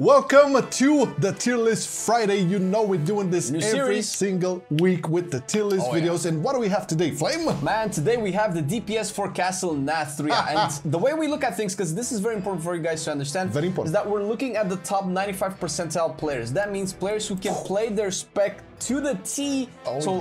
Welcome to the Tier List Friday. You know we're doing this every single week with the Tier List videos. And what do we have today, Flame? Man, today we have the DPS for Castle Nathria. And the way we look at things, because this is very important for you guys to understand, is that we're looking at the top 95 percentile players. That means players who can play their spec to the T,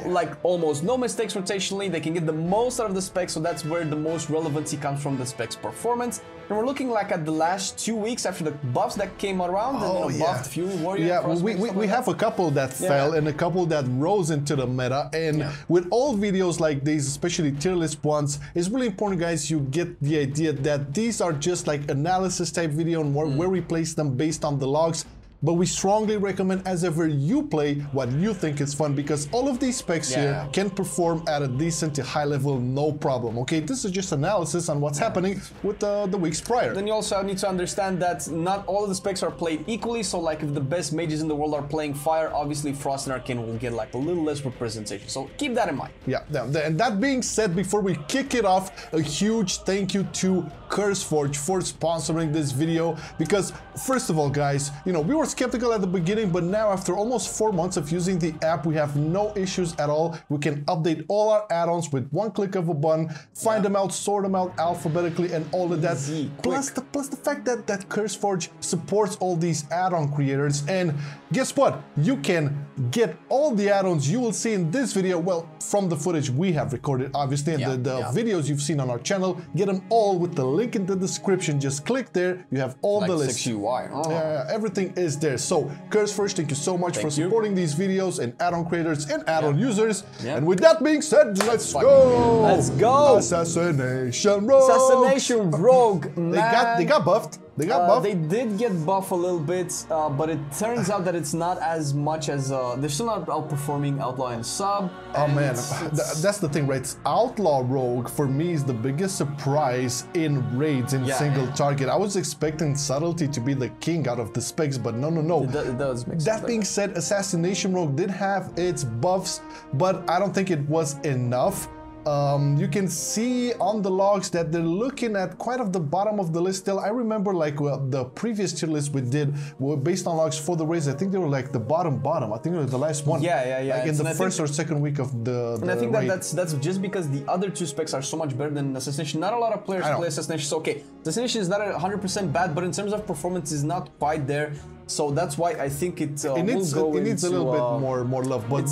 like almost no mistakes rotationally. They can get the most out of the spec, so that's where the most relevancy comes from the spec's performance. And we're looking like at the last 2 weeks after the buffs that came around, and buffed few warrior. Yeah, we have a couple that fell and a couple that rose into the meta. And with all videos like these, especially tier list ones, it's really important, guys, you get the idea that these are just like analysis type video and where we place them based on the logs. But we strongly recommend, as ever, you play what you think is fun, because all of these specs here can perform at a decent to high level, no problem. Okay, this is just analysis on what's happening with the weeks prior. Then you also need to understand that not all of the specs are played equally. So like if the best mages in the world are playing fire, obviously Frost and Arcane will get like a little less representation. So keep that in mind. Yeah, and that being said, before we kick it off, a huge thank you to CurseForge for sponsoring this video, because first of all, guys, you know, we were skeptical at the beginning, but now after almost 4 months of using the app, we have no issues at all. We can update all our add-ons with one click of a button, find them out, sort them out alphabetically, and all of that. Plus the fact that CurseForge supports all these add-on creators. And guess what? You can get all the add-ons you will see in this video, well, from the footage we have recorded, obviously, and the videos you've seen on our channel. Get them all with the link in the description. Just click there. You have all the lists. Everything is there. So, CurseForge, thank you so much for supporting these videos and add-on creators and add-on users. And with that being said, let's go! Let's go! Assassination Rogue! Assassination Rogue, man. They got buffed. They got buffed. They did get buffed a little bit, but it turns out that it's not as much as they're still not outperforming Outlaw and Sub. Oh man, that's the thing, right? Outlaw Rogue for me is the biggest surprise in raids in single target. I was expecting Subtlety to be the king out of the specs, but no. It does make sense. That being said, Assassination Rogue did have its buffs, but I don't think it was enough. You can see on the logs that they're looking at quite of the bottom of the list still. I remember like the previous tier list we did were based on logs for the raids. I think they were like the bottom. I think it was the last one. Like in the first or second week of the And I think that's just because the other two specs are so much better than Assassination. Not a lot of players play Assassination. So okay, Assassination is not 100% bad, but in terms of performance is not quite there. So that's why I think it needs a little bit more love. But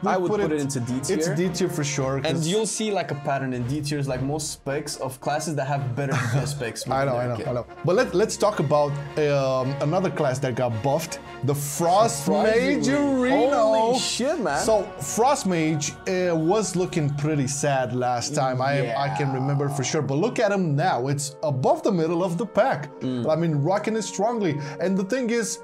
I would put it into D tier. It's D tier for sure. And you'll see like a pattern in D tiers, like most specs of classes that have better DPS specs. I know. But let's talk about another class that got buffed, the Frost Mage Arena. Holy shit, man! So Frost Mage was looking pretty sad last time. I can remember for sure. But look at him now; it's above the middle of the pack. I mean, rocking it strongly. And the thing is,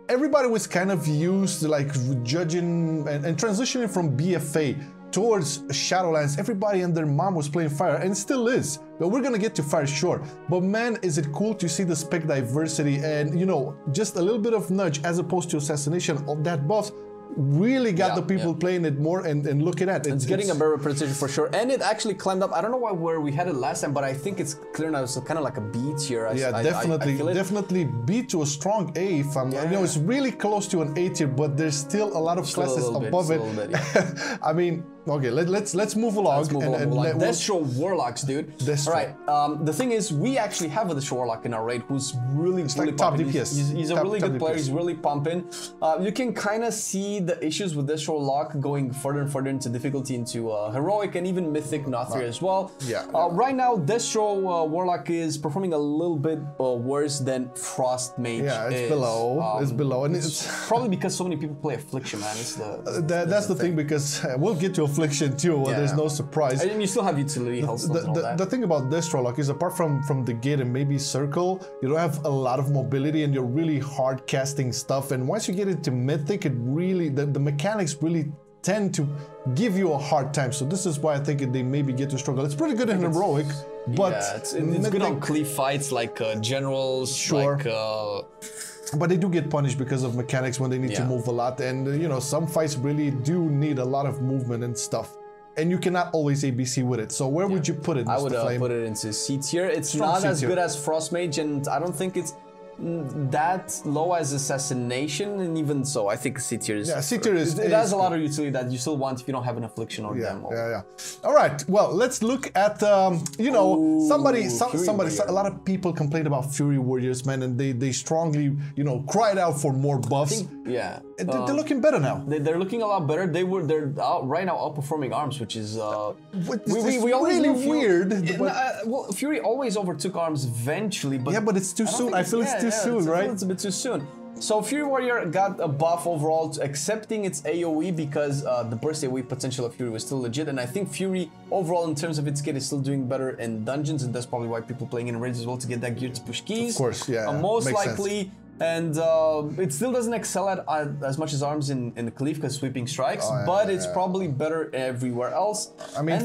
everybody was kind of used to like judging and transitioning from BFA towards Shadowlands. Everybody and their mom was playing fire, and still is. But we're gonna get to fire, sure. But man, is it cool to see the spec diversity and, you know, just a little bit of nudge as opposed to Assassination of that buff. Really got the people playing it more and looking at it. It's getting a better representation for sure, and it actually climbed up. I don't know where we had it last time, but I think it's clear now. It's kind of like a B tier. Definitely B to a strong A. If I'm, you know, it's really close to an A tier, but there's still a lot of classes above it. I mean, okay, let's move along. Destro Warlocks, dude. All right. The thing is, we actually have a Destro Warlock in our raid who's really like top DPS. He's a really good player. He's really pumping. You can kind of see the issues with Destro Warlock going further and further into difficulty, into heroic and even mythic Nathria as well. Right now, Destro Warlock is performing a little bit worse than Frost Mage. It's below. It's below, and it's probably because so many people play Affliction, man. It's that's the thing, because we'll get to Affliction too. There's no surprise. And you still have utility health. The thing about Destro Warlock is, apart from the gate and maybe circle, you don't have a lot of mobility and you're really hard casting stuff. And once you get into mythic, it really the mechanics really tend to give you a hard time. So this is why I think they maybe get to struggle. It's pretty good in heroic, but it's good on cleave fights like generals, but they do get punished because of mechanics when they need to move a lot. And you know, some fights really do need a lot of movement and stuff. And you cannot always ABC with it. So where would you put it, Mr. I would Flame? put it into C tier. It's not as good as Frost Mage, and I don't think it's that low as Assassination, and even so, I think C tier is... Yeah, C tier is... It has a lot of utility that you still want if you don't have an Affliction or Demo. Yeah. All right, well, let's look at, you know, a lot of people complained about Fury Warriors, man, and they strongly, you know, cried out for more buffs. They're looking better now. They're looking a lot better. They're right now outperforming ARMS, which is we always really weird. Well, Fury always overtook ARMS eventually, but yeah, but it's too soon. I feel it's too soon, right? It's a bit too soon. So Fury Warrior got a buff overall, accepting its AoE because the burst AoE potential of Fury was still legit, and I think Fury overall in terms of its kit is still doing better in dungeons, and that's probably why people playing in raids as well to get that gear to push keys. Of course, most likely. Sense. And it still doesn't excel at as much as ARMS in the Cleave because sweeping strikes, but it's probably better everywhere else. I mean,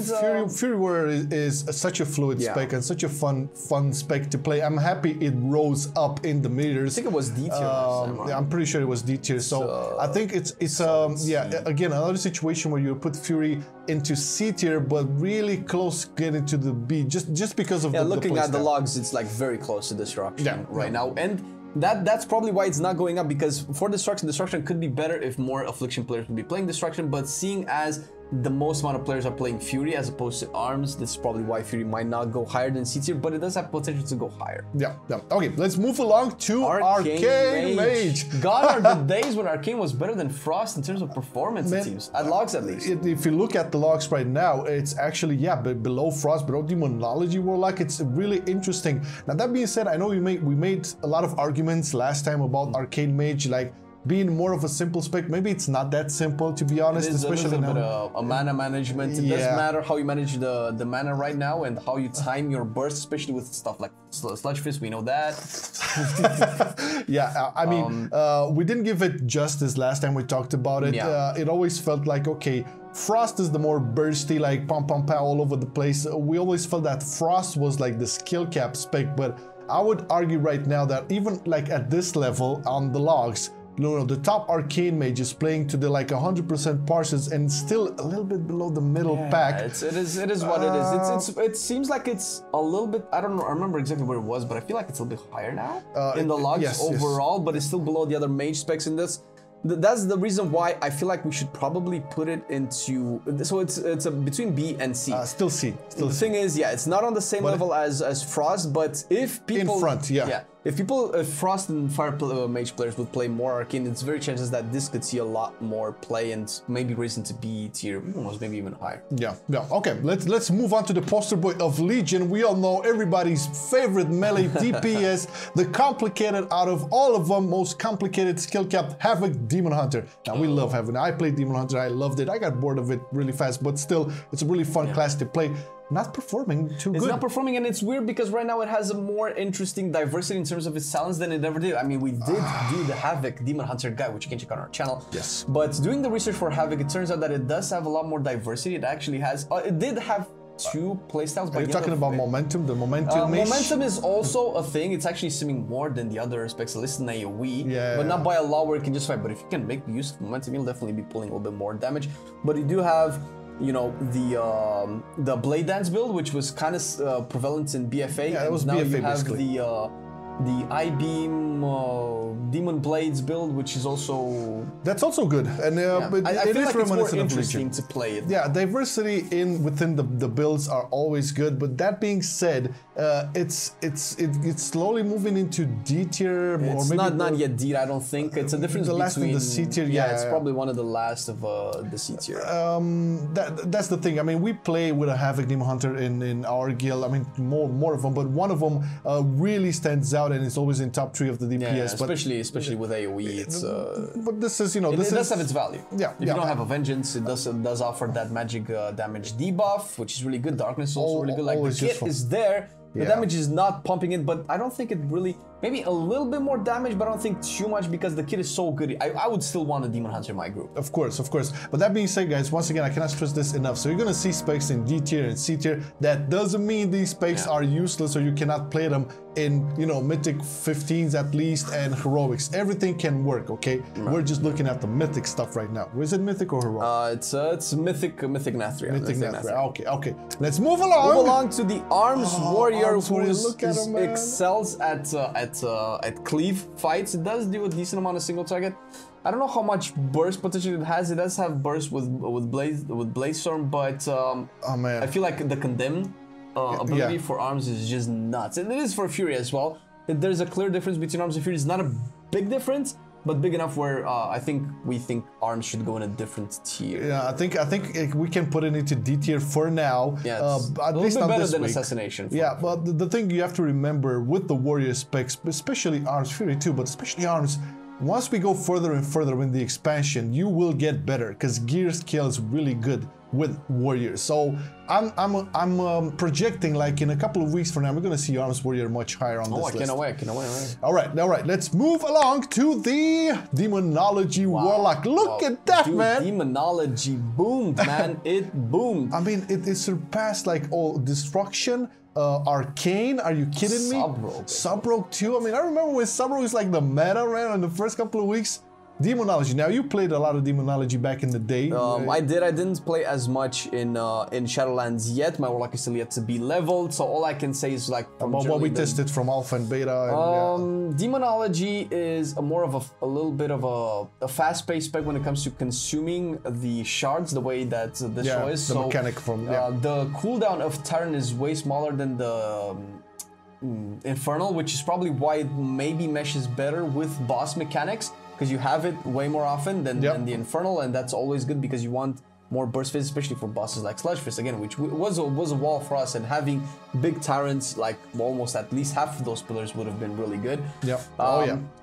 Fury Warrior is such a fluid spec and such a fun spec to play. I'm happy it rose up in the meters. I think it was D tier last time, right? Yeah, I'm pretty sure it was D tier. So I think it's again another situation where you put Fury into C tier, but really close getting to the B just because of looking at the logs, it's like very close to destruction right now, and that's probably why it's not going up, because for destruction could be better if more Affliction players would be playing destruction, but seeing as the most amount of players are playing Fury as opposed to ARMS, this is probably why Fury might not go higher than C tier, but it does have potential to go higher. Yeah. Okay, let's move along to Arcane Mage. Gone are the days when Arcane was better than Frost in terms of performance, it seems. At logs, at least. If you look at the logs right now, it's actually, below Frost, below Demonology Warlock. It's really interesting. Now, that being said, I know we made a lot of arguments last time about Arcane Mage, like, being more of a simple spec. Maybe it's not that simple, to be honest, especially now. It is a bit of mana management. It doesn't matter how you manage the mana right now and how you time your burst, especially with stuff like Sludge Fist, we know that. I mean, we didn't give it justice last time we talked about it. It always felt like, okay, Frost is the more bursty, like pom pom pow all over the place. We always felt that Frost was like the skill cap spec, but I would argue right now that even like at this level on the logs, the top Arcane Mage is playing to the like 100% parses and still a little bit below the middle pack. It is what it is. It seems like it's a little bit, I don't know, I remember exactly where it was, but I feel like it's a little bit higher now in the logs overall, but it's still below the other mage specs in this. That's the reason why I feel like we should probably put it into, so it's between B and C. Still C. The thing is, it's not on the same level as Frost, but if people... In front, If Frost and Fire Mage players would play more Arcane, it's very chances that this could see a lot more play and maybe raise into B tier, almost maybe even higher. Okay, let's move on to the poster boy of Legion. We all know everybody's favorite melee DPS, the complicated out of all of them, most complicated skill cap, Havoc Demon Hunter. Now we love Havoc. I played Demon Hunter, I loved it. I got bored of it really fast, but still, it's a really fun class to play. Not performing too good. It's not performing, and it's weird because right now it has a more interesting diversity in terms of its talents than it ever did. I mean, we did do the Havoc Demon Hunter guide, which you can check on our channel. Yes. But doing the research for Havoc, it turns out that it does have a lot more diversity. It actually has, it did have 2 playstyles. Are you talking about momentum? The momentum momentum is also a thing. It's actually simming more than the other specs listed in AoE, but not by a lot where it can just fight. But if you can make use of momentum, you'll definitely be pulling a little bit more damage. But you do have, you know, the Blade Dance build, which was kind of prevalent in BFA. Yeah, it was now BFA you have basically. The I-Beam Demon Blades build, which is also... That's also good. And I feel like it's more interesting to play it. Yeah, diversity within the builds are always good, but that being said, it's slowly moving into D tier. It's not yet D, I don't think. It's a difference between... The last in the C tier, it's probably one of the last of the C tier. That's the thing. I mean, we play with a Havoc Demon Hunter in our guild. I mean, more of them, but one of them really stands out and it's always in top 3 of the DPS. Especially with AoE, it's... but this is, you know... It does have its value. Yeah. If you don't have a Vengeance, it does offer that magic damage debuff, which is really good. Darkness is also really good. Like, the kit is there. The damage is not pumping it, but I don't think it really... Maybe a little bit more damage, but I don't think too much because the kit is so good. I would still want a Demon Hunter in my group. Of course. But that being said, guys, once again, I cannot stress this enough. So you're going to see specs in D tier and C tier. That doesn't mean these specs are useless or you cannot play them in, you know, Mythic 15s at least and Heroics. Everything can work, okay? Right. We're just looking at the Mythic stuff right now. Is it Mythic or Heroic? It's Mythic Nathria. Mythic Nathria. Okay. Let's move along. To the Arms Warrior, who excels at at cleave fights, it does do a decent amount of single target. I don't know how much burst potential it has. It does have burst with Blaze Storm, but oh man, I feel like the Condemn ability for arms is just nuts, and it is for Fury as well. There's a clear difference between arms and Fury. It's not a big difference, but big enough where we think arms should go in a different tier. Yeah, I think we can put it into D tier for now. Yeah, at least not better this than week. Assassination. Yeah, but the thing you have to remember with the warrior specs, especially arms, Fury too, but especially arms. Once we go further and further in the expansion, you will get better because gear scale is really good with warriors. So I'm projecting like in a couple of weeks from now we're gonna see arms warrior much higher on this list. I can't wait. All right, let's move along to the Demonology Warlock. Look at that, dude, man! Demonology boomed, man. It boomed. I mean, it surpassed like all destruction. Arcane, are you kidding me? Sub-Rogue too. I mean, I remember when Sub-Rogue was like the meta, man, in the first couple of weeks. Demonology. Now you played a lot of Demonology back in the day. I did. I didn't play as much in Shadowlands yet. My Warlock is still yet to be leveled, so all I can say is like from what we tested from Alpha and Beta. And, Demonology is more of a little bit of a fast-paced spec when it comes to consuming the shards, the way that this show is. The mechanic from the cooldown of Tyrant is way smaller than the Infernal, which is probably why it maybe meshes better with boss mechanics. Because you have it way more often than the Infernal, and that's always good because you want more burst phase, especially for bosses like Sludge Fist, again, which was a wall for us, and having big tyrants, like almost at least half of those pillars would have been really good. Yeah.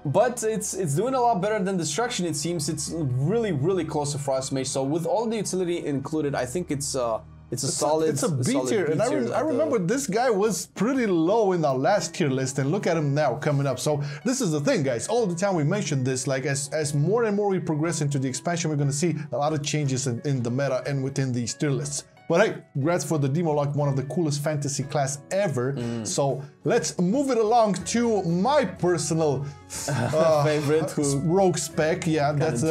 But it's doing a lot better than Destruction, it seems. It's really close to Frost Mage, so with all the utility included, I think it's a solid. It's a B tier, and I remember this guy was pretty low in our last tier list, and look at him now coming up. So this is the thing, guys. All the time we mentioned this, like as more and more we progress into the expansion, we're going to see a lot of changes in the meta and within these tier lists. But hey, congrats for the Demolock, one of the coolest fantasy class ever. So let's move it along to my personal favorite rogue spec. Yeah, that's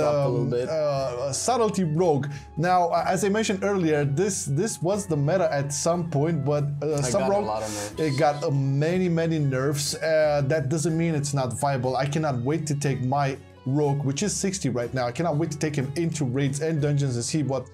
Subtlety Rogue. Now, as I mentioned earlier, this was the meta at some point, but some rogue it got many nerfs. That doesn't mean it's not viable. I cannot wait to take my Rogue, which is 60 right now. I cannot wait to take him into raids and dungeons and see what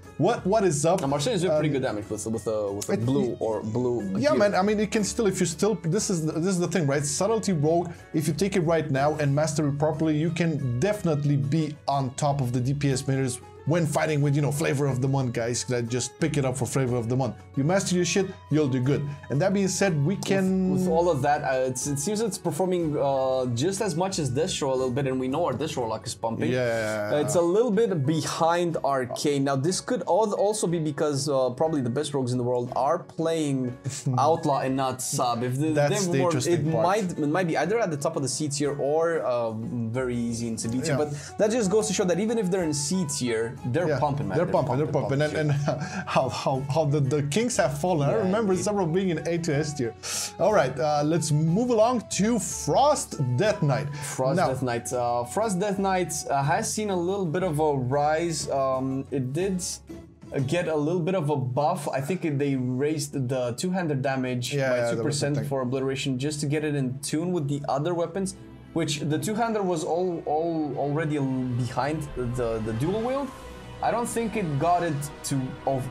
is up. Now, Marcelian is doing pretty good damage with a blue. Yeah, man. I mean, it can still, if you still, this is the thing, right? Subtlety Rogue. If you take it right now and master it properly, you can definitely be on top of the DPS meters when fighting with, Flavor of the Month guys that just pick it up for Flavor of the Month. You master your shit, you'll do good. And that being said, we can... With all of that, it seems it's performing just as much as Destro a little bit, and we know our Destro Warlock is pumping. Yeah. It's a little bit behind Arcane. Now, this could also be because probably the best rogues in the world are playing Outlaw and not Sub. If That's the interesting part. It might be either at the top of the C tier or very easy into B tier. But that just goes to show that even if they're in C tier, they're pumping, man. They're pumping. And how the kings have fallen. I remember several being in A to S tier. All right, let's move along to Frost Death Knight. Frost Death Knight has seen a little bit of a rise. It did get a little bit of a buff. I think they raised the two-handed damage by 2% for obliteration just to get it in tune with the other weapons, which the two-hander was already behind the dual wield. I don't think it got it to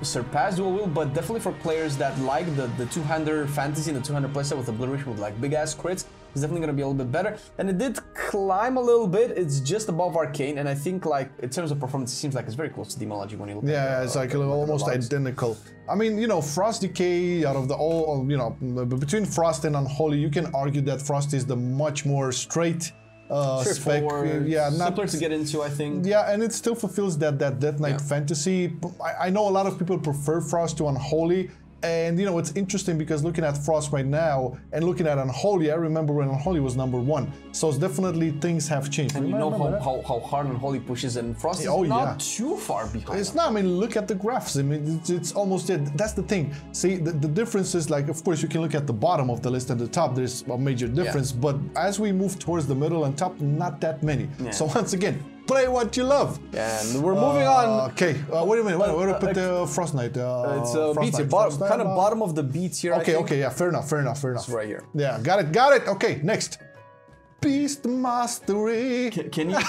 surpass dual wield, but definitely for players that like the two-hander fantasy and the two-hander playset with obliteration with like big-ass crits, it's definitely going to be a little bit better. And it did climb a little bit. It's just above Arcane, and I think like in terms of performance, it seems like it's very close to Demonology when you look at it. Yeah, it's like almost identical. I mean, Frost Decay out of the all, between Frost and Unholy, you can argue that Frost is the much more straight spec, simpler to get into, I think. Yeah, and it still fulfills that Death Knight fantasy. I know a lot of people prefer Frost to Unholy, and it's interesting because looking at Frost right now and looking at Unholy, I remember when Unholy was #1. So it's definitely things have changed. And how hard Unholy pushes, and Frost is not too far behind. It's not. I mean, look at the graphs. I mean, it's almost it. That's the thing. See, the difference is like, of course, you can look at the bottom of the list and the top. There's a major difference, but as we move towards the middle and top, not that many. So once again, play what you love. And we're moving on. Okay, wait a minute. Where do I put the Frost Knight? It's B tier, kind of bottom of the B tier. Okay, yeah, fair enough. It's right here. Yeah, got it. Okay, next. Beast Mastery. Can you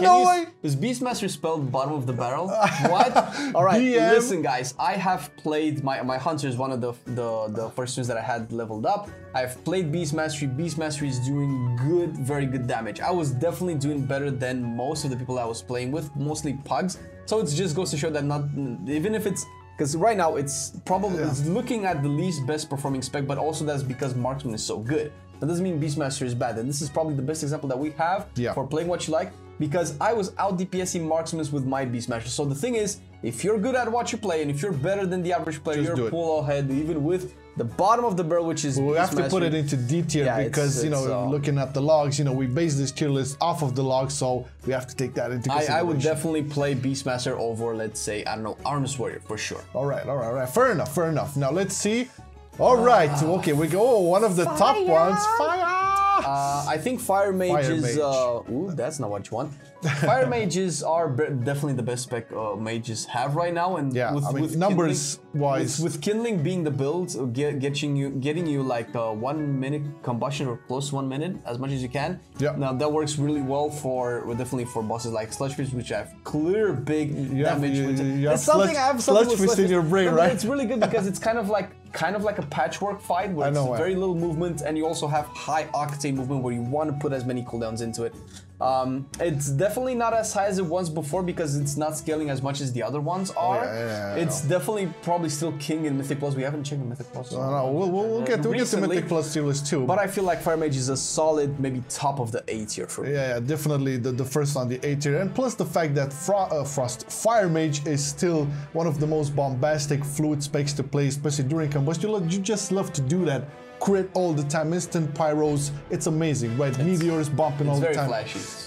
No way. Is Beast Mastery spelled bottom of the barrel? What? All right, BM. listen, guys. I have played my hunter is one of the first ones that I had leveled up. I've played Beast Mastery. Beast Mastery is doing good, very good damage. I was definitely doing better than most of the people I was playing with, mostly pugs. So it just goes to show that not even if it's. Because right now it's probably it's looking at the least best performing spec, but also that's because Marksman is so good. That doesn't mean Beastmaster is bad, and this is probably the best example that we have for playing what you like, because I was out DPSing Marksman with my Beastmaster. So the thing is, if you're good at what you play, and if you're better than the average player, you're full ahead, even with the bottom of the barrel, which is we have to put it into D tier because, you know, looking at the logs, you know, we base this tier list off of the logs, so we have to take that into consideration. I would definitely play Beastmaster over, let's say, I don't know, Arms Warrior for sure. All right. Fair enough. Now let's see. All right. Okay, we go. One of the top ones. Fire. I think Fire Mage is. Ooh, that's not what you want. Fire Mages are definitely the best spec mages have right now, and with numbers wise, with Kindling being the build, getting you like 1 minute combustion or close to 1 minute as much as you can. Yeah. Now that works really well definitely for bosses like Sludge Fist, which have clear big damage. You have Sludge Fist in your brain, right? It's really good because it's kind of like a patchwork fight where it's very little movement, and you also have high octane movement where you want to put as many cooldowns into it. It's definitely not as high as it was before because it's not scaling as much as the other ones are. It's definitely probably still king in Mythic Plus. We haven't checked the Mythic Plus. No, we'll get to Mythic Plus tier list too. But I feel like Fire Mage is a solid, maybe top of the A tier for me. Yeah, definitely the first on the A tier, and plus the fact that Fire Mage is still one of the most bombastic fluid specs to play, especially during combustion. You just love to do that. Crit all the time, instant pyros, it's amazing, right? Meteors bumping all the time.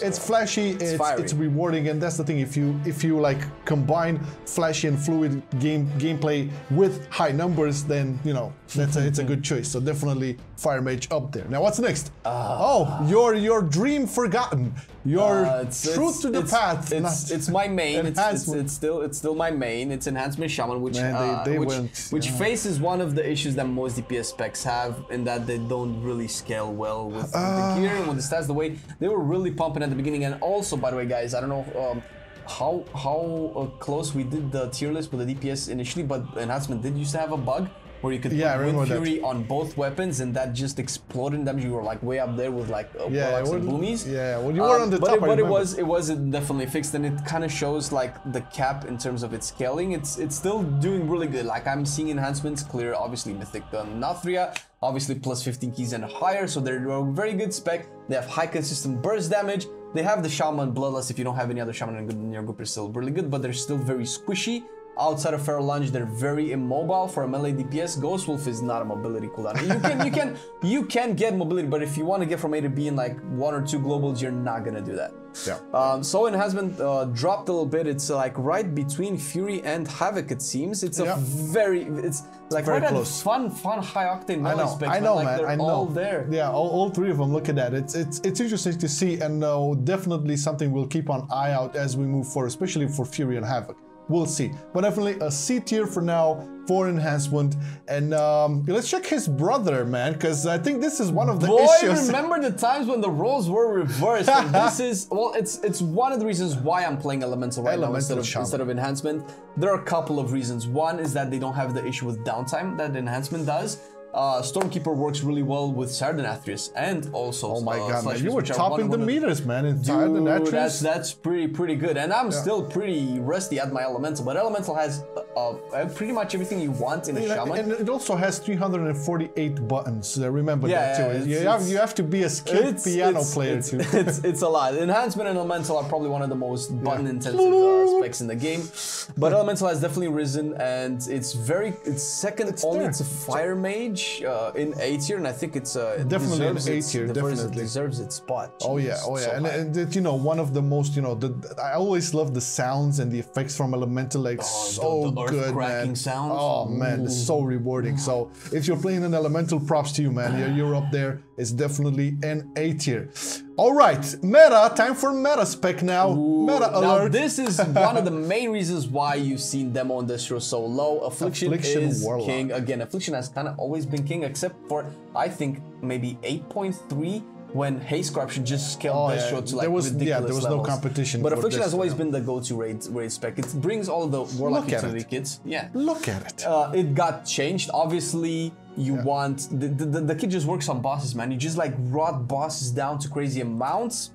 It's flashy, it's rewarding, and that's the thing. If you like combine flashy and fluid gameplay with high numbers, then you know it's a good choice. So definitely Fire Mage up there. Now what's next? Your dream forgotten. Your truth to the path. It's my main. It's still my main. It's Enhancement Shaman, which faces one of the issues that most DPS specs have, in that they don't really scale well with the gear and with the stats. The way they were really pumping at the beginning, and also, by the way, guys, I don't know how close we did the tier list with the DPS initially, but Enhancement did used to have a bug where you could put Wind Fury on both weapons, and that just exploded in damage. You were like way up there with like Warlocks and Boomies. When you were on the top, but it was definitely fixed, and it kind of shows like the cap in terms of its scaling. It's still doing really good. Like I'm seeing enhancements clear, obviously Mythic Nathria, obviously plus 15 keys and higher, so they're a very good spec. They have high consistent burst damage. They have the Shaman Bloodlust. If you don't have any other Shaman in your group, they're still really good, but they're still very squishy. Outside of Feral Lunge, they're very immobile for a melee DPS. Ghost Wolf is not a mobility cooldown. You can get mobility, but if you want to get from A to B in like 1 or 2 globals, you're not gonna do that. So Enhancement dropped a little bit. It's like right between Fury and Havoc, it seems. It's it's like very close. Fun high octane melee specs. I know, like man. they're all there. Yeah, all three of them. Look at that. It's interesting to see, and definitely something we'll keep an eye out as we move forward, especially for Fury and Havoc. We'll see, but definitely a C tier for now for Enhancement. And let's check his brother, man, because I think this is one of the issues. Remember the times when the roles were reversed? And this is, well, it's one of the reasons why I'm playing Elemental right now instead of Enhancement. There are a couple of reasons. One is that they don't have the issue with downtime that Enhancement does. Stormkeeper works really well with Castle Nathria and also oh my god, man, you were topping the meters, man, in Castle Nathria. That's pretty good, and I'm still pretty rusty at my Elemental, but Elemental has pretty much everything you want in a Shaman. And it also has 348 buttons, remember that too. You have to be a skilled piano player too. It's a lot. Enhancement and Elemental are probably one of the most button intensive specs in the game, but Elemental has definitely risen, and it's second only to Fire Mage in A tier, and I think it's definitely in A tier. Definitely deserves its spot. Oh yeah, and you know, one of the most, you know, I always love the sounds and the effects from Elemental, like so good, man. Sounds. Oh man, it's so rewarding. So if you're playing an Elemental, props to you, man. You're up there. It's definitely an A tier. All right, meta, time for meta spec now. Meta alert. Now this is one of the main reasons why you've seen Demo and Destro so low. Affliction is Warlock. King. Again, Affliction has kind of always been king, except for, I think, maybe 8.3 when Haze Corruption just scaled Destro to like ridiculous there was levels. no competition. But for Affliction has Destro. always been the go-to raid spec. It brings all the Warlock utility kits. Yeah. Look at it. It got changed. Obviously, you want the kit just works on bosses, man. You just like rot bosses down to crazy amounts.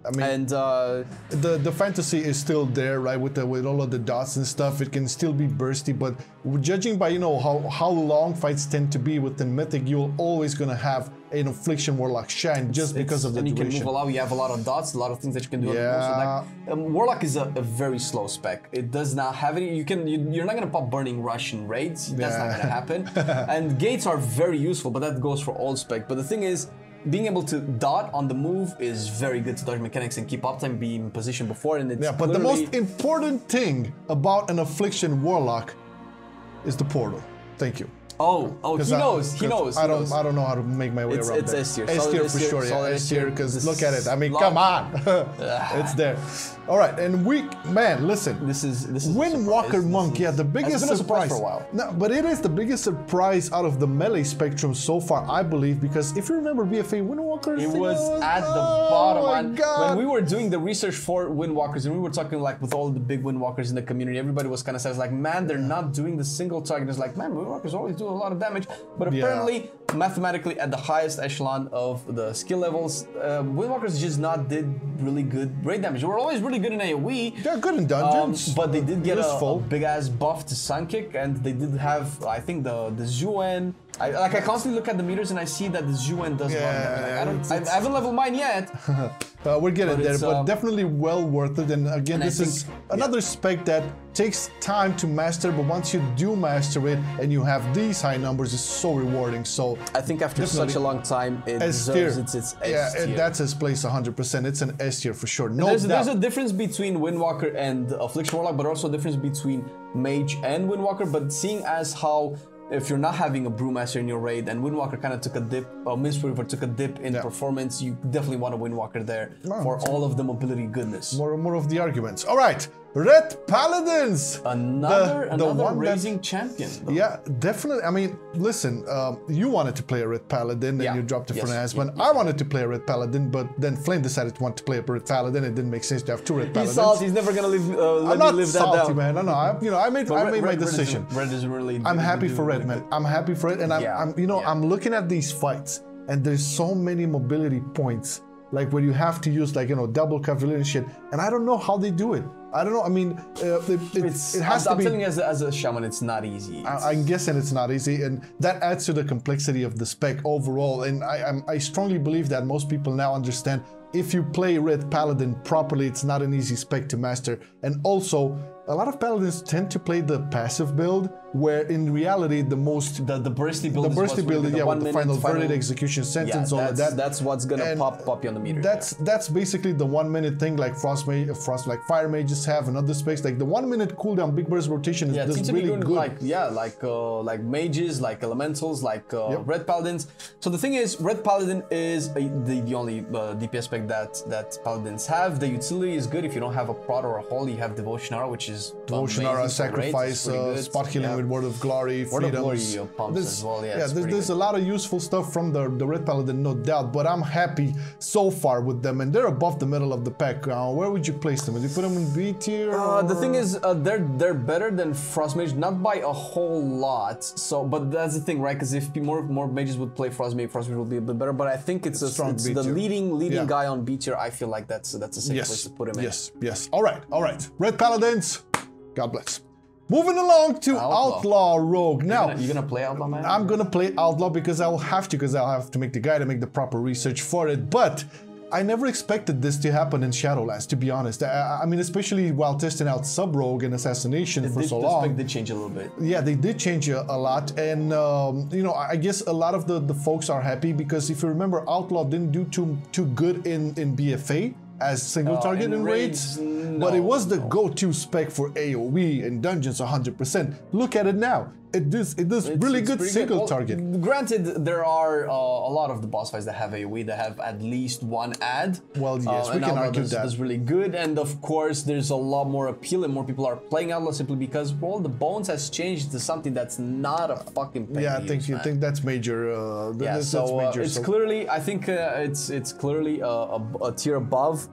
I mean, and the fantasy is still there, right? With all of the dots and stuff, it can still be bursty. But judging by how long fights tend to be within Mythic, you're always gonna have an Affliction Warlock shine just because of the duration. And you can move a lot. You have a lot of dots, a lot of things that you can do. Yeah. Warlock is a very slow spec. It does not have any. You're not gonna pop Burning Rush in raids. That's not gonna happen. And gates are very useful, but that goes for all spec. But the thing is, being able to dot on the move is very good to dodge mechanics and keep uptime, be in position before, and it's but the most important thing about an Affliction Warlock is the portal. Thank you. Oh, he knows. I don't know how to make my way around it's that. S tier. S tier for sure, yeah. S tier, because look at it. I mean, come on. It's there. All right, and listen. This is Windwalker Monk, the biggest surprise for a while. No, but it is the biggest surprise out of the melee spectrum so far, I believe, because if you remember BFA, Windwalker, it was at the bottom. Oh my God. When we were doing the research for Windwalkers, and we were talking like with all the big Windwalkers in the community, everybody was kind of said, like, man, they're not doing the single target. It's like, man, Windwalkers always do a lot of damage, but apparently, mathematically, at the highest echelon of the skill levels, Windwalkers just not did really good raid damage. They were always really good in AoE. They're good in dungeons, but they did get a big ass buff to Sun Kick, and they did have, I think, the Zuen. I constantly look at the meters and I see that the Zuen does damage. Like, I haven't leveled mine yet. We're getting there, but definitely well worth it. And again, this is another spec that takes time to master, but once you do master it and you have these high numbers, it's so rewarding. So I think after such a long time, it deserves its S tier. Yeah, that's its place 100%. It's an S tier for sure. No doubt. There's a difference between Windwalker and Affliction Warlock, but also a difference between Mage and Windwalker. But seeing as how if you're not having a Brewmaster in your raid, and Windwalker kind of took a dip, Mist Weaver took a dip in performance, you definitely want a Windwalker there for all of the mobility goodness. More of the arguments. All right, Ret Paladins! Another raising champion. Though. Yeah, definitely. I mean, listen, you wanted to play a Ret Paladin, and you dropped it for Enhancement. I wanted to play a Ret Paladin, but then Flame decided to want to play a Ret Paladin. It didn't make sense to have two Ret Paladins. He's salty. He's never gonna let me live that down. I'm not salty, man. No, I made my decision. Red is really. I'm happy for Red, man. I'm happy for it, and I'm looking at these fights, and there's so many mobility points, like where you have to use double cavalier and shit, and I don't know how they do it. I don't know. I mean, it has to be. I'm telling you, as a shaman, it's not easy. I'm guessing it's not easy, and that adds to the complexity of the spec overall. And I strongly believe that most people now understand if you play Ret Paladin properly, it's not an easy spec to master. And also, a lot of paladins tend to play the passive build, where in reality the bursty build, with the final verdict, execution sentence, all of that. That's what's gonna pop you on the meter. That's basically the 1 minute thing, like like Fire Mages have, and other specs. Like the 1 minute cooldown big burst rotation is really good. Like mages, like elementals, like Ret Paladins. So the thing is, Ret Paladin is the only DPS spec that paladins have. The utility is good if you don't have a prot or a holy. You have Devotion Aura, which is Devotion Aura, Sacrifice, spot healing with Word of Glory, freedoms. There's a lot of useful stuff from the Ret Paladin, no doubt. But I'm happy so far with them, and they're above the middle of the pack. Where would you place them? Would you put them in B tier? The thing is, they're better than Frost Mage, not by a whole lot. So, but that's the thing, right? Because if more mages would play Frost Mage would be a bit better. But I think it's the leading guy on B tier. I feel like that's a safe place to put him in. Yes. All right. Ret Paladins, God bless. Moving along to Outlaw Rogue. Now, you're gonna play Outlaw, man? I'm gonna play Outlaw because I'll have to make the guide and make the proper research for it. But I never expected this to happen in Shadowlands, to be honest. I mean, especially while testing out Sub Rogue and Assassination for so long. The spec did change a little bit. Yeah, they did change a lot, and I guess a lot of the folks are happy because if you remember, Outlaw didn't do too good in BFA as single target in raids, but it was the go-to spec for AoE and dungeons 100%. Look at it now. it does really good single target. Granted, there are a lot of the boss fights that have AoE that have at least one ad. Well, yes, we can argue that. That's really good, and of course, there's a lot more appeal and more people are playing Outlaw simply because, well, the bones has changed to something that's not a fucking pain. Yeah, I think that's major. That's major. It's clearly, I think it's clearly a tier above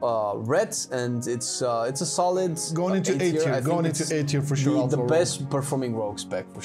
Ret, and it's a solid going into A tier. Going into A tier for sure. The best performing rogue spec for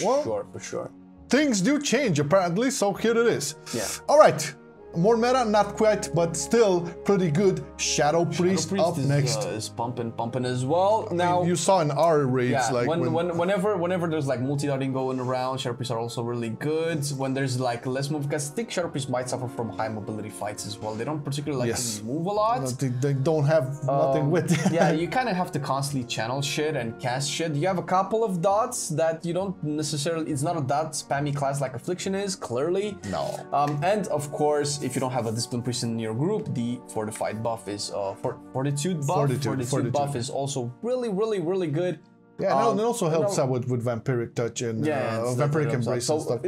sure. Things do change apparently, so here it is. Yeah. All right. More meta, not quite, but still pretty good. Shadow Priest up next. Is pumping as well. Now you saw in our raids, like whenever there's like multi-darting going around, Shadow Priests are also really good. When there's like less move, because I think Shadow Priests might suffer from high mobility fights as well. They don't particularly like to move a lot. No, they don't have nothing with it. Yeah, you kind of have to constantly channel shit and cast shit. You have a couple of dots that you don't necessarily. It's not a dot spammy class like Affliction is, clearly. No. And of course, if you don't have a Discipline Priest in your group, the Fortified buff is Fortitude buff. Fortitude buff is also really good. Yeah, and it also helps out with Vampiric Touch and Vampiric Embrace and stuff.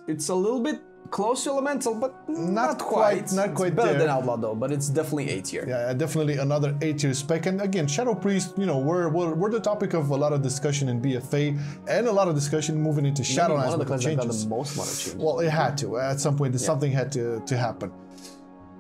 It's a little bit close to Elemental, but not quite. Not quite better there. than Outlaw though, but it's definitely A tier. Yeah, definitely another A tier spec. And again, Shadow Priest, you know, we're the topic of a lot of discussion in BFA and a lot of discussion moving into Shadowlands. One of the classes that got changes. the most amount of changes. Well, it had to. At some point, something had to happen.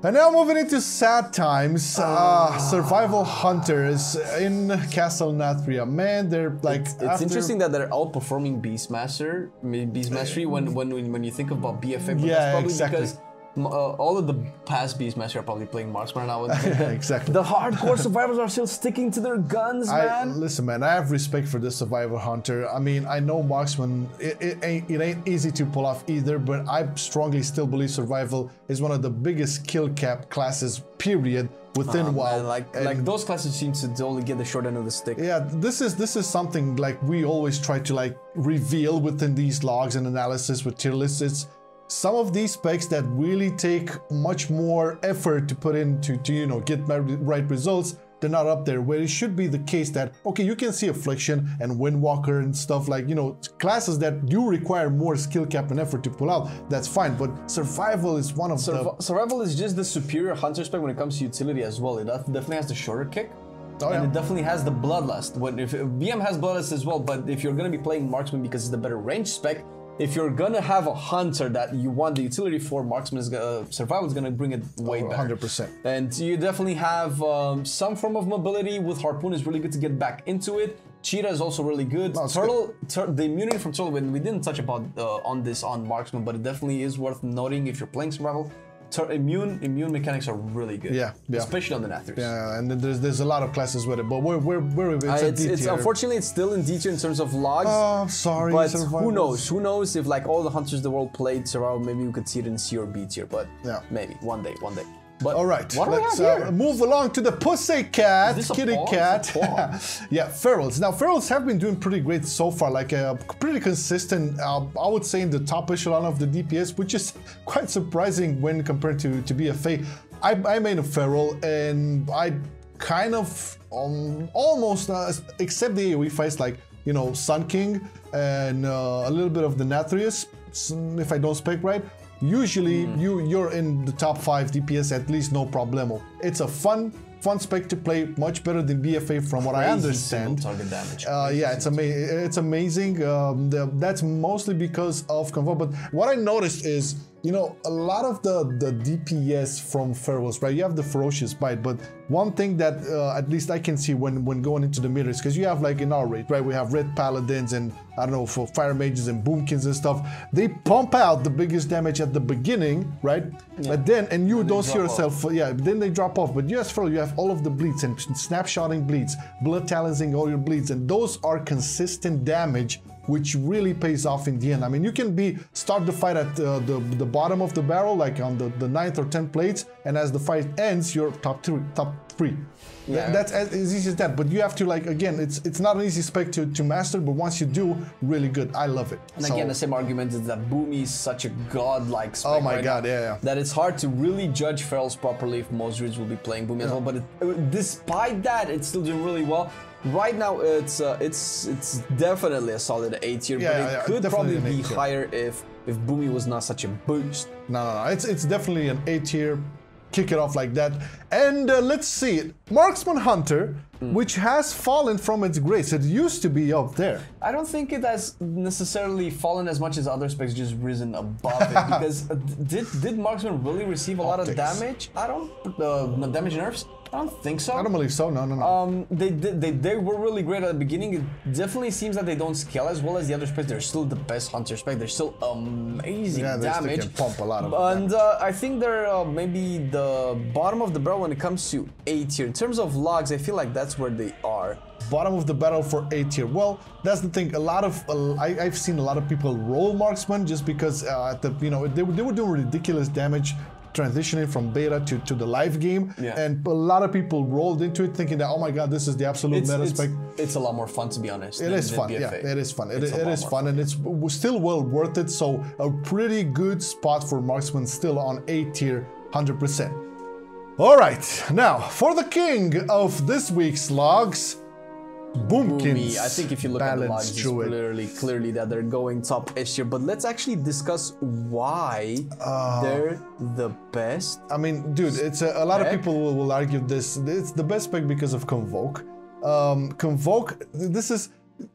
And now moving into sad times, survival hunters in Castle Nathria. Man, they're like. It's interesting that they're outperforming Beastmastery when you think about BFA. But that's probably because all of the past Beastmaster are probably playing Marksman now. Exactly. The hardcore survivors are still sticking to their guns, man. Listen, man, I have respect for this survivor hunter. I mean, I know Marksman, it ain't easy to pull off either, but I strongly still believe survival is one of the biggest kill cap classes, period, within WoW. Like those classes seem to only get the short end of the stick. Yeah, this is something like we always try to like reveal within these logs and analysis with tier lists. It's some of these specs that really take much more effort to put into to, you know, get right results. They're not up there, where it should be the case that, okay, you can see Affliction and Windwalker and stuff like, you know, classes that do require more skill cap and effort to pull out, that's fine, but Survival is one of Survival is just the superior hunter spec when it comes to utility as well. It definitely has the shorter kick. And it definitely has the Bloodlust. If BM has Bloodlust as well, but if you're going to be playing Marksman because it's the better range spec, if you're gonna have a hunter that you want the utility for, Marksman is Survival is gonna bring it way better. 100%. And you definitely have some form of mobility with Harpoon is really good to get back into it. Cheetah is also really good. Turtle, the immunity from Turtle, we didn't touch about on Marksman, but it definitely is worth noting if you're playing Survival. Immune mechanics are really good. Yeah. Especially on the Nathrias. Yeah, and then there's a lot of classes with it, but it's unfortunately it's still in D tier in terms of logs. Oh, sorry. But who knows? Who knows if like all the hunters in the world played Survival, maybe we could see it in C or B tier. But maybe one day. But all right, let's move along to the Pussycat, kitty cat. Yeah, Ferals. Now, Ferals have been doing pretty great so far, like pretty consistent, I would say in the top echelon of the DPS, which is quite surprising when compared to BFA. I made a Feral, and I kind of almost, except the AoE fights, like, you know, Sun King and a little bit of the Nathrias, if I don't spec right. Usually you're in the top 5 DPS at least, no problemo. It's a fun spec to play, much better than BFA from what I understand. Target damage. Yeah, it's amazing. That's mostly because of Convo. But what I noticed is, you know, a lot of the DPS from Ferals, right? You have the Ferocious Bite, but one thing that at least I can see when going into the mirrors, because you have like in our raid, right? We have Ret Paladins and I don't know, for Fire Mages and Boomkins and stuff. They pump out the biggest damage at the beginning, right? Yeah. But then, you don't see yourself, then they drop off. But yes, Feral, you have all of the bleeds and snapshotting bleeds, blood talising all your bleeds, and those are consistent damage, which really pays off in the end. I mean, you can start the fight at the bottom of the barrel, like on the 9th or 10th plates, and as the fight ends, you're top three. Yeah. That's as easy as that. But you have to, like, again, it's not an easy spec to master, but once you do, really good. I love it. And again, the same argument is that Boomy is such a godlike spec. Oh my god, yeah. That it's hard to really judge ferals properly if most druids will be playing Boomy as well. But despite that, it's still doing really well. Right now, it's definitely a solid A tier, but it could probably be higher if Boomy was not such a boost. No. It's definitely an A tier. Kick it off like that. And let's see, Marksman Hunter, which has fallen from its grace. It used to be up there. I don't think it has necessarily fallen as much as other specs, just risen above it. Because did Marksman really receive a lot of damage? I don't damage nerfs. I don't think so. I don't believe so. No. They were really great at the beginning. It definitely seems that they don't scale as well as the other specs. They're still the best hunter spec. They're still amazing damage. They can pump a lot of damage. I think they're maybe the bottom of the barrel when it comes to A tier. In terms of logs, I feel like that's where they are. Bottom of the barrel for A tier. Well, that's the thing. A lot of I've seen a lot of people roll Marksman just because they were doing ridiculous damage transitioning from beta to the live game, and a lot of people rolled into it thinking that, oh my god, this is the absolute meta spec. It's a lot more fun, to be honest. It is fun, yeah, it is fun. It is fun, and it's still well worth it. So a pretty good spot for Marksman, still on A tier, 100%. All right, now for the king of this week's logs, Boomkins. I think if you look at the logs, it's clearly that they're going top S tier. But let's actually discuss why they're the best. I mean, dude, it's a lot of people will argue this. It's the best spec because of Convoke. Convoke. This is.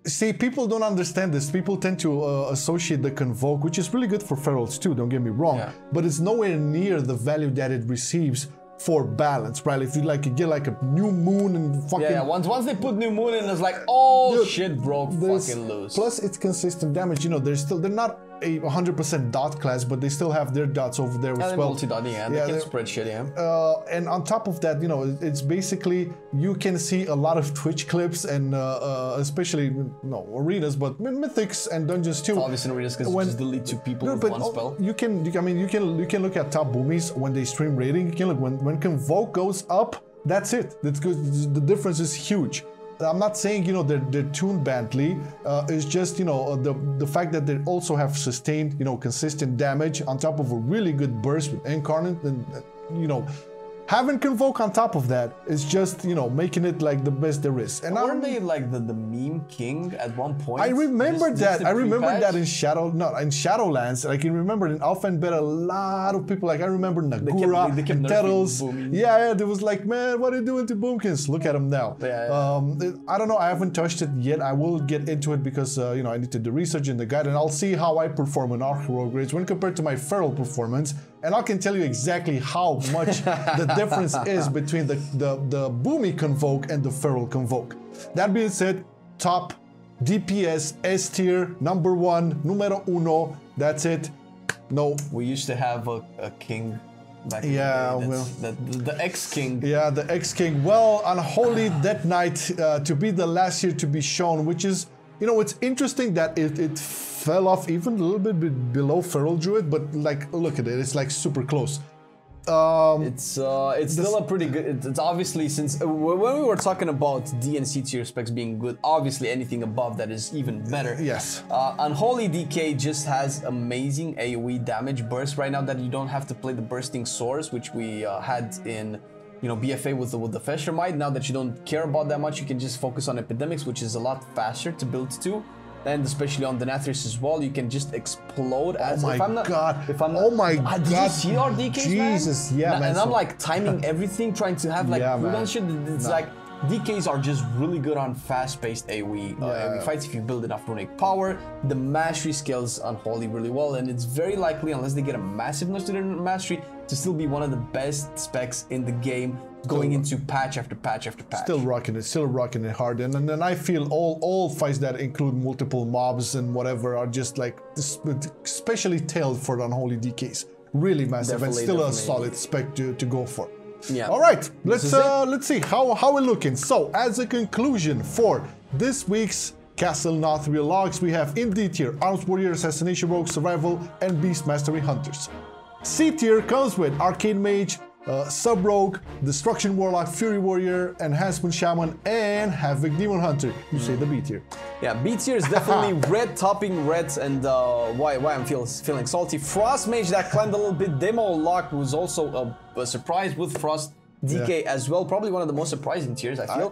See, people don't understand this. People tend to associate the Convoke, which is really good for ferals too. Don't get me wrong, but it's nowhere near the value that it receives for balance, right? If you get like a new moon and fucking once they put new moon in, it's like, oh, dude, shit broke fucking loose. Plus it's consistent damage. You know, they're not a 100% dot class, but they still have their dots over there as well. Multi-dot, they can spread shit, and on top of that, you know, it's basically, you can see a lot of Twitch clips and especially arenas, but mythics and dungeons too. It's obviously in arenas because just delete 2 people with 1 spell. You can look at top boomies when they stream rating. You can look when Convoke goes up. That's it. That's good. The difference is huge. I'm not saying, you know, they're tuned badly. It's just, you know, the fact that they also have sustained, you know, consistent damage on top of a really good burst with Incarnate, and you know, having Convoke on top of that is just, you know, making it like the best there is. And weren't they like the meme king at one point? I remember that. I remember that in Shadowlands. I can remember in Alpha and Beta, a lot of people, like, I remember Nagura and Terrels. Yeah, there was like, man, what are you doing to Boomkins? Look at him now. I don't know. I haven't touched it yet. I will get into it because you know, I need to do research in the guide, and I'll see how I perform in Arcane Rogue grades when compared to my feral performance. And I can tell you exactly how much the difference is between the Boomy Convoke and the feral Convoke. That being said, top DPS S tier, #1, numero uno. That's it. No. We used to have a king back in the ex-king. Yeah, the ex-king. Well, Unholy Death Knight to be the last year to be shown, which is, you know, it's interesting that it fell off even a little bit below Feral Druid, but like, look at it, it's like super close. It's still a pretty good. It's obviously, since when we were talking about D and C tier specs being good, obviously anything above that is even better. Yes. Unholy DK just has amazing AoE damage burst right now that you don't have to play the bursting swords, which we had in, you know, BFA with the Feshermite. Now that you don't care about that much, you can just focus on epidemics, which is a lot faster to build to. And especially on the Nathrius as well, you can just explode. Oh my god! Oh my god! Did you see our DKs, Jesus, man? Yeah, man. And I'm like timing everything, trying to have like cooldown shit. It's like DKs are just really good on fast-paced AoE fights. If you build enough runic power, the mastery scales Unholy really well, and it's very likely, unless they get a massive nerf to their mastery, to still be one of the best specs in the game, going into patch after patch after patch. Still rocking it hard, and then I feel all fights that include multiple mobs and whatever are just like especially tailored for the Unholy DKs. Really massive, and still a solid spec to go for. Yeah. All right, let's see how we're looking. So as a conclusion for this week's Castle Nathria logs, we have in D tier Arms Warrior, Assassination Rogue, Survival, and Beast Mastery Hunters. C tier comes with Arcane Mage, Sub Rogue, Destruction Warlock, Fury Warrior, Enhancement Shaman, and Havoc Demon Hunter. You say the B tier. Yeah, B tier is definitely red topping reds, and why I'm feeling salty. Frost Mage that climbed a little bit. Demonology was also a surprise with Frost DK as well, probably one of the most surprising tiers, I feel.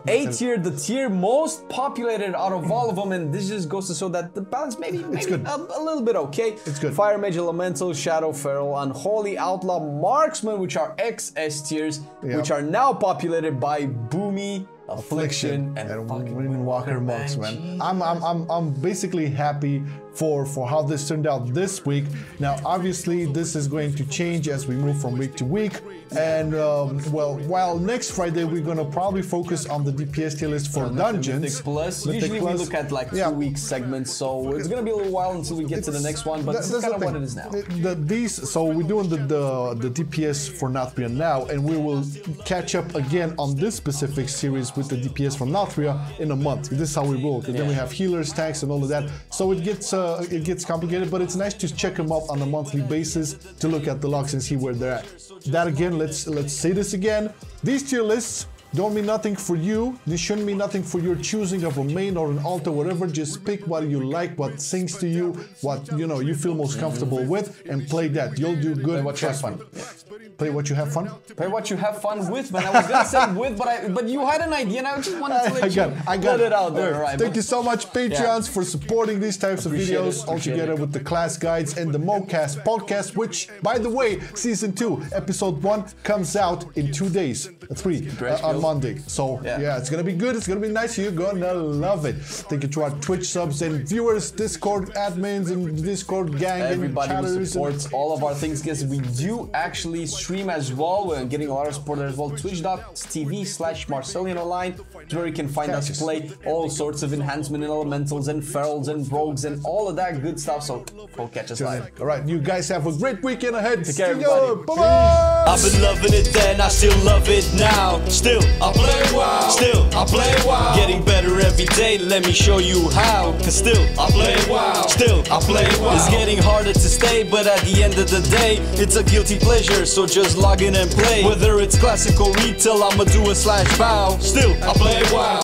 A tier, the tier most populated out of all of them, and this just goes to show that the balance maybe a little bit okay. It's good. Fire Mage, Elemental, Shadow, Feral, Unholy, Outlaw, Marksman, which are XS tiers, which are now populated by Boomy, Affliction, and Windwalker Monks, man. I'm basically happy for how this turned out this week. Now, obviously, this is going to change as we move from week to week. And well, while next Friday we're gonna probably focus on the DPS tier list for dungeons. Mythic Plus. Usually we look at like 2-week segments, so it's gonna be a little while until we get to the next one. But this is kind of what it is now. So we're doing the DPS for Nathria now, and we will catch up again on this specific series with the DPS from Nathria in a month. This is how we roll. And then we have healers, tanks, and all of that. So it gets complicated, but it's nice to check them out on a monthly basis to look at the logs and see where they're at. That again, let's say this again. These tier lists don't mean nothing for you. This shouldn't mean nothing for your choosing of a main or an altar, whatever. Just pick what you like, what sings to you, what you feel most comfortable with, and play that. You'll do good. Play what you have fun. Play what you have fun. Play what you have fun with. Man, I was gonna say with, but you had an idea, and I just wanted to let it out there. Right. Thank you so much, Patreons, for supporting these types of videos all together with the class guides and the MoCast podcast, which, by the way, season 2, episode 1 comes out in 2 days. 3 on Monday. So yeah, it's gonna be good. It's gonna be nice. You're gonna love it. Thank you to our Twitch subs and viewers, Discord admins, and Discord gang, everybody and who supports all of our things. Guys, we do actually stream as well. We're getting a lot of support there as well. Twitch.tv/MarcelianOnline, where you can find us play all sorts of enhancement and elementals and ferals and rogues and all of that good stuff. So go catch us live. All right, you guys have a great weekend ahead. Take care, everybody. Bye-bye. I've been loving it then, I still love it now. Still, I play WoW. Still, I play WoW. Getting better every day, let me show you how. Cause still, I play WoW. Still, I play WoW. It's getting harder to stay, but at the end of the day, it's a guilty pleasure, so just log in and play. Whether it's classic or retail, I'ma do a /bow. Still, I play WoW.